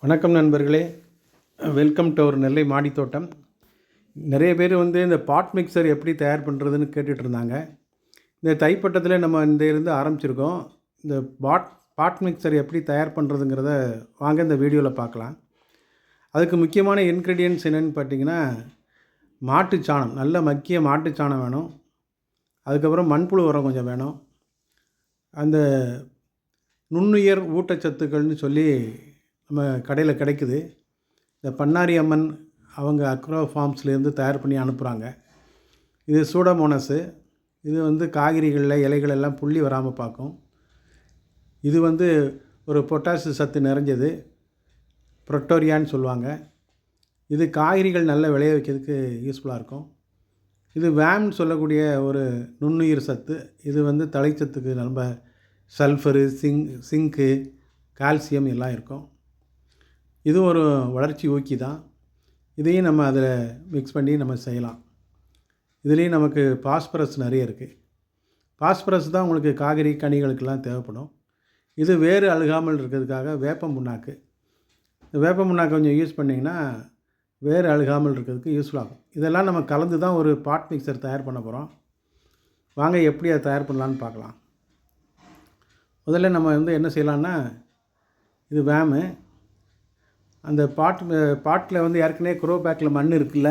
வணக்கம் நண்பர்களே, welcome to our நெல்லை மாடித்தோட்டம். நிறைய பேர் இந்த பாட் மிக்சர் எப்படி தயார் பண்ணுறதுன்னு கேட்டுட்டு இருந்தாங்க. இந்த தைப்பட்டத்தில் நம்ம இருந்து ஆரம்பிச்சிருக்கோம். இந்த பாட் மிக்சர் எப்படி தயார் பண்ணுறதுங்கிறத வாங்க இந்த வீடியோவில் பார்க்கலாம். அதுக்கு முக்கியமான இன்க்ரீடியன்ட்ஸ் என்னென்னு பார்த்தீங்கன்னா, மாட்டுச்சாணம், நல்ல மக்கிய மாட்டுச்சாணம் வேணும். அதுக்கப்புறம் மண்புழு உரம் கொஞ்சம் வேணும். அந்த நுண்ணுயிர் ஊட்டச்சத்துக்கள்னு சொல்லி நம்ம கடையில் கிடைக்குது. இந்த பண்ணாரி அம்மன் அவங்க அக்ரோ ஃபார்ம்ஸ்லேருந்து தயார் பண்ணி அனுப்புகிறாங்க. இது சூடோமோனஸு. இது காய்கறிகளில் இலைகள் எல்லாம் புள்ளி வராமல் பார்க்கும். இது ஒரு பொட்டாசு சத்து நிறைஞ்சது, புரோட்டோரியான்னு சொல்லுவாங்க. இது காய்கறிகள் நல்லா விளைய வைக்கிறதுக்கு யூஸ்ஃபுல்லாக இருக்கும். இது வேம்னு சொல்லக்கூடிய ஒரு நுண்ணுயிர் சத்து. இது தலைச்சத்துக்கு நம்ம சல்ஃபரு, சிங்கு, கால்சியம் எல்லாம் இருக்கும். இது ஒரு வளர்ச்சி ஊக்கி தான். இதையும் நம்ம அதில் மிக்ஸ் பண்ணி நம்ம செய்யலாம். இதுலேயும் நமக்கு பாஸ்பரஸ் நிறைய இருக்குது. பாஸ்பரஸ் தான் உங்களுக்கு காய்கறி கனிகளுக்கெல்லாம் தேவைப்படும். இது வேறு அழுகாமல் இருக்கிறதுக்காக வேப்பம் புண்ணாக்கு. இந்த வேப்பம் புண்ணாக்கு கொஞ்சம் யூஸ் பண்ணிங்கன்னா வேறு அழுகாமல் இருக்கிறதுக்கு யூஸ்ஃபுல்லாகும். இதெல்லாம் நம்ம கலந்து தான் ஒரு பாட் மிக்சர் தயார் பண்ண போகிறோம். வாங்க எப்படி அதை தயார் பண்ணலான்னு பார்க்கலாம். முதல்ல நம்ம என்ன செய்யலான்னா, இது வேமு. அந்த பாட்டில் ஏற்கனவே க்ரோ பேக்கில் மண் இருக்குல்ல,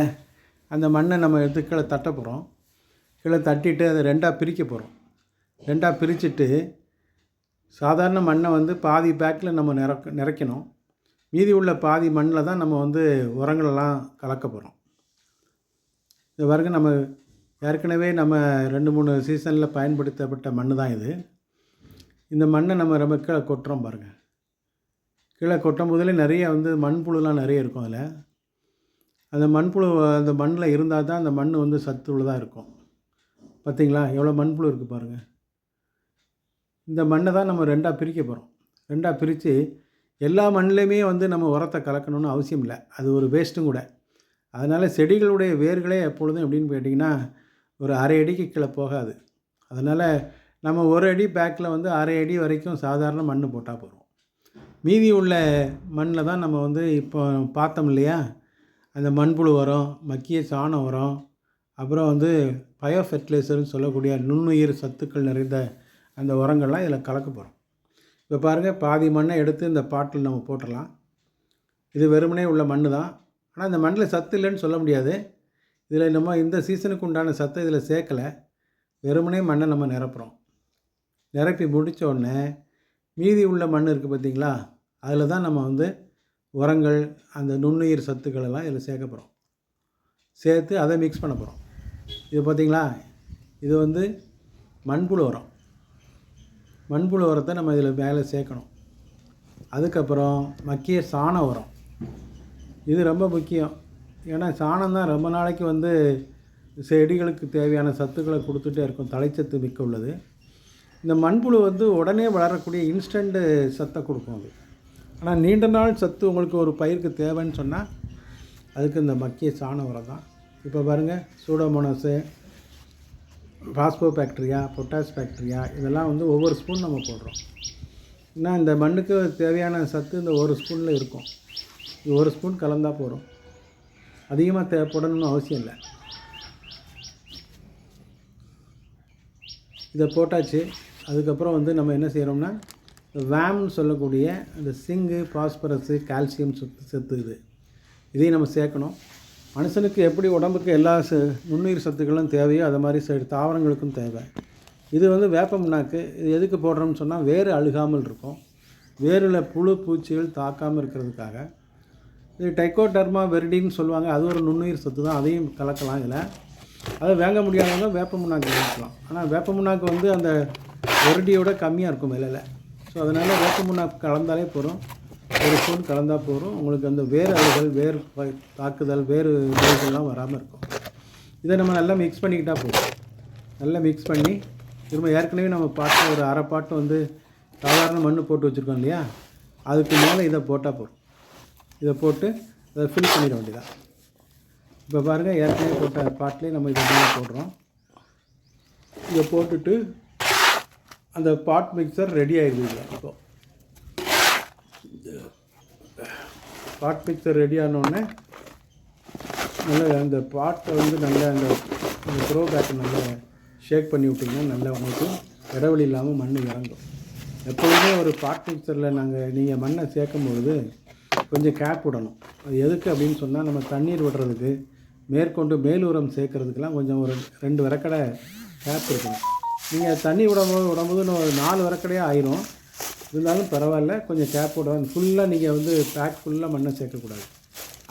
அந்த மண்ணை நம்ம எடுத்து கீழே தட்ட போகிறோம். கீழே தட்டிட்டு அதை ரெண்டாக பிரிக்க போகிறோம். ரெண்டாக பிரிச்சுட்டு சாதாரண மண்ணை பாதி பேக்கில் நம்ம நிறைக்கணும். மீதி உள்ள பாதி மண்ணில் தான் நம்ம உரங்களெல்லாம் கலக்க போகிறோம். இது வரைக்கும் நம்ம ஏற்கனவே 2-3 சீசனில் பயன்படுத்தப்பட்ட மண் தான் இது. இந்த மண்ணை நம்ம கீழே கொட்டுறோம் பாருங்கள். கீழே கொட்டும் போதில் நிறைய மண்புழுலாம் நிறைய இருக்கும். அதில் அந்த மண்புழு அந்த மண்ணில் இருந்தால் தான் அந்த மண் சத்து உள்ளதாக இருக்கும். பார்த்திங்களா எவ்வளோ மண்புழு இருக்குது பாருங்கள். இந்த மண்ணை தான் நம்ம ரெண்டாக பிரிக்க போகிறோம். ரெண்டாக பிரித்து எல்லா மண்ணிலையுமே நம்ம உரத்தை கலக்கணும்னு அவசியம் இல்லை. அது ஒரு வேஸ்ட்டும் கூட. அதனால் செடிகளுடைய வேர்களே எப்பொழுதும் எப்படின்னு கேட்டிங்கன்னா ஒரு அரை அடிக்கு கீழே போகாது. அதனால் நம்ம ஒரு அடி பேக்கில் அரை அடி வரைக்கும் சாதாரண மண் போட்டால் போதும். மீதி உள்ள மண்ணில் தான் நம்ம இப்போ பார்த்தோம் இல்லையா, அந்த மண்புழு உரம், மக்கிய சாண உரம், அப்புறம் பயோ ஃபெர்டிலைசர்னு சொல்லக்கூடிய நுண்ணுயிர் சத்துக்கள் நிறைந்த அந்த உரங்கள்லாம் இதில் கலக்க போகிறோம். இப்போ பாருங்கள், பாதி மண்ணை எடுத்து இந்த பாட்டில் நம்ம போட்டுடலாம். இது வெறுமனே உள்ள மண் தான். ஆனால் இந்த மண்ணில் சத்து இல்லைன்னு சொல்ல முடியாது. இதில் நம்ம இந்த சீசனுக்கு உண்டான சத்தை இதில் சேர்க்கலை. வெறுமனே மண்ணை நம்ம நிரப்புகிறோம். நிரப்பி முடித்த உடனே மீதி உள்ள மண் இருக்குது பார்த்திங்களா, அதில் தான் நம்ம உரங்கள், அந்த நுண்ணுயிர் சத்துக்களெல்லாம் இதில் சேர்க்க போகிறோம். சேர்த்து அதை மிக்ஸ் பண்ண போகிறோம். இது பார்த்திங்களா, இது மண்புழு உரம். மண்புழு உரத்தை நம்ம இதில் மேலே சேர்க்கணும். அதுக்கப்புறம் மக்கிய சாண உரம். இது ரொம்ப முக்கியம். ஏன்னா சாணம் தான் ரொம்ப நாளைக்கு செடிகளுக்கு தேவையான சத்துக்களை கொடுத்துட்டே இருக்கும். தலைச்சத்து மிக்க உள்ளது. இந்த மண்புழு உடனே வளரக்கூடிய இன்ஸ்டண்ட்டு சத்தை கொடுக்கும் அது. ஆனால் நீண்ட நாள் சத்து உங்களுக்கு ஒரு பயிருக்கு தேவைன்னு சொன்னால் அதுக்கு இந்த மக்கிய சாண உரம் தான். இப்போ பாருங்கள், சூடோமோனஸு, பாஸ்போபாக்டீரியா, பொட்டாஸ் பாக்டீரியா, இதெல்லாம் ஒவ்வொரு ஸ்பூன் நம்ம போடுறோம். ஏன்னா இந்த மண்ணுக்கு தேவையான சத்து இந்த ஒரு ஸ்பூனில் இருக்கும். இது ஒரு ஸ்பூன் கலந்தால் போகிறோம். அதிகமாக போடணும்னு அவசியம் இல்லை. இதை போட்டாச்சு. அதுக்கப்புறம் நம்ம என்ன செய்கிறோம்னா, வேம்னு சொல்லக்கூடிய அந்த சிங்கு, பாஸ்பரஸு, கால்சியம் சத்து இதையும் நம்ம சேர்க்கணும். மனுஷனுக்கு எப்படி உடம்புக்கு எல்லா நுண்ணுயிர் சத்துக்களும் தேவையோ அது மாதிரி தாவரங்களுக்கும் தேவை. இது வேப்ப புண்ணாக்கு. இது எதுக்கு போடுறோம்னு சொன்னால் வேறு அழுகாமல் இருக்கும். வேரில் புழு பூச்சிகள் தாக்காமல் இருக்கிறதுக்காக. இது டைக்கோடர்மா வெரிடின்னு சொல்லுவாங்க. அது ஒரு நுண்ணுயிர் சத்து தான். அதையும் கலக்கலாம் இதில். அதை வாங்க முடியாதவங்க வேப்ப முன்னாக்கு வாங்கிக்கலாம். ஆனால் வேப்ப முன்னாக்கு அந்த வெரடியோட கம்மியாக இருக்கும் விலையில். ஸோ அதனால் வேப்ப முன்னாக்கு கலந்தாலே போகிறோம். ஒரு ஸ்பூன் கலந்தால் போகிறோம். உங்களுக்கு வேறு அழுகல், வேறு தாக்குதல், வேறு நோய்கள்லாம் வராமல் இருக்கும். இதை நம்ம நல்லா மிக்ஸ் பண்ணிக்கிட்டால் போதும். நல்லா மிக்ஸ் பண்ணி திரும்ப ஏற்கனவே நம்ம பாட்டு ஒரு அரை பாட்டு சாதாரண மண் போட்டு வச்சுருக்கோம் இல்லையா, அதுக்கு மேலே இதை போட்டால் போதும். இதை போட்டு அதை ஃபில் பண்ணிட வேண்டியதான். இப்போ பாருங்கள், ஏற்கனவே போட்ட பாட்டிலே நம்ம இதை மேலே போடுறோம். இதை போட்டுட்டு அந்த பாட் மிக்சர் ரெடி ஆகிடுது. இப்போது பாட் மிக்சர் ரெடி ஆனோடனே நல்லா அந்த பாட்டை வந்து நல்லா அந்த த்ரோ பேக்கை நல்லா ஷேக் பண்ணி விட்டிங்கன்னா நல்லா உங்களுக்கு இடைவெளி இல்லாமல் மண் இறங்கும். எப்போதுமே ஒரு பாட் மிக்சரில் நீங்கள் மண்ணை சேர்க்கும் பொழுது கொஞ்சம் கேப் விடணும். அது எதுக்கு அப்படின்னு சொன்னால், நம்ம தண்ணீர் விடுறதுக்கு மேற்கொண்டு மேல் உரம் சேர்க்கறதுக்கெலாம் கொஞ்சம் ஒரு 2 வரக்கடை கேப் இருக்கணும். நீங்கள் தண்ணி விடும்போது ஒரு 4 வரக்கடையாக ஆயிரும். இருந்தாலும் பரவாயில்ல, கொஞ்சம் கேப் விடணும். ஃபுல்லாக நீங்கள் வந்து பேக் ஃபுல்லாக மண்ணை சேர்க்கக்கூடாது.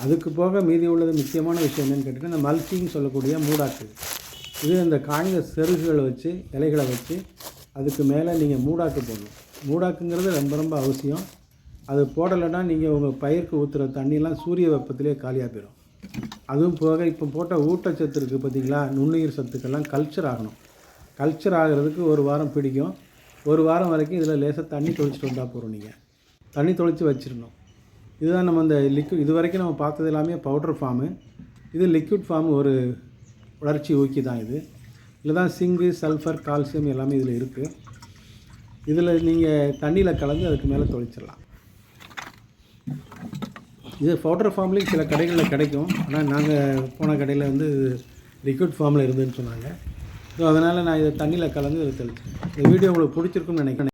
அதுக்கு போக மீதி உள்ளது முக்கியமான விஷயம் என்னென்னு கேட்டிங்கன்னா, இந்த மல்ச்சிங் சொல்லக்கூடிய மூடாக்கு. இது இந்த காய்ந்த செருகுகளை வச்சு இலைகளை வச்சு அதுக்கு மேலே நீங்கள் மூடாக்கு போடணும். மூடாக்குங்கிறது ரொம்ப ரொம்ப அவசியம். அது போடலைன்னா நீங்கள் உங்கள் பயிருக்கு ஊற்றுற தண்ணியெலாம் சூரிய வெப்பத்திலே காலியாக போயிடும். அதுவும் போக இப்போ போட்ட ஊட்டச்சத்து இருக்குது பார்த்திங்களா, நுண்ணுயிர் சத்துக்கெல்லாம் கல்ச்சர் ஆகணும். கல்ச்சர் ஆகிறதுக்கு 1 வாரம் பிடிக்கும். 1 வாரம் வரைக்கும் இதில் லேசாக தண்ணி தொளிச்சுட்டு வந்தால் போகிறோம். நீங்கள் தண்ணி தொளித்து வச்சிடணும். இதுதான் நம்ம இந்த லிக்விட். இது வரைக்கும் நம்ம பார்த்தது எல்லாமே பவுடர் ஃபார்மு. இது லிக்விட் ஃபார்ம், ஒரு வளர்ச்சி ஊக்கி தான் இது. இதில் தான் சிங்கு, சல்ஃபர், கால்சியம் எல்லாமே இதில் இருக்குது. இதில் நீங்கள் தண்ணியில் கலந்து அதுக்கு மேலே தொளிச்சிடலாம். இது பவுடர் ஃபார்ம்லேயும் சில கடைகளில் கிடைக்கும். ஆனால் நாங்கள் போன கடையில் வந்து லிக்விட் ஃபார்மில் இருந்துன்னு சொன்னாங்க. ஸோ அதனால் நான் இதை தண்ணியில் கலந்து இதை தெளிச்சேன். இந்த வீடியோ உங்களுக்கு பிடிச்சிருக்குன்னு நினைக்கிறேன்.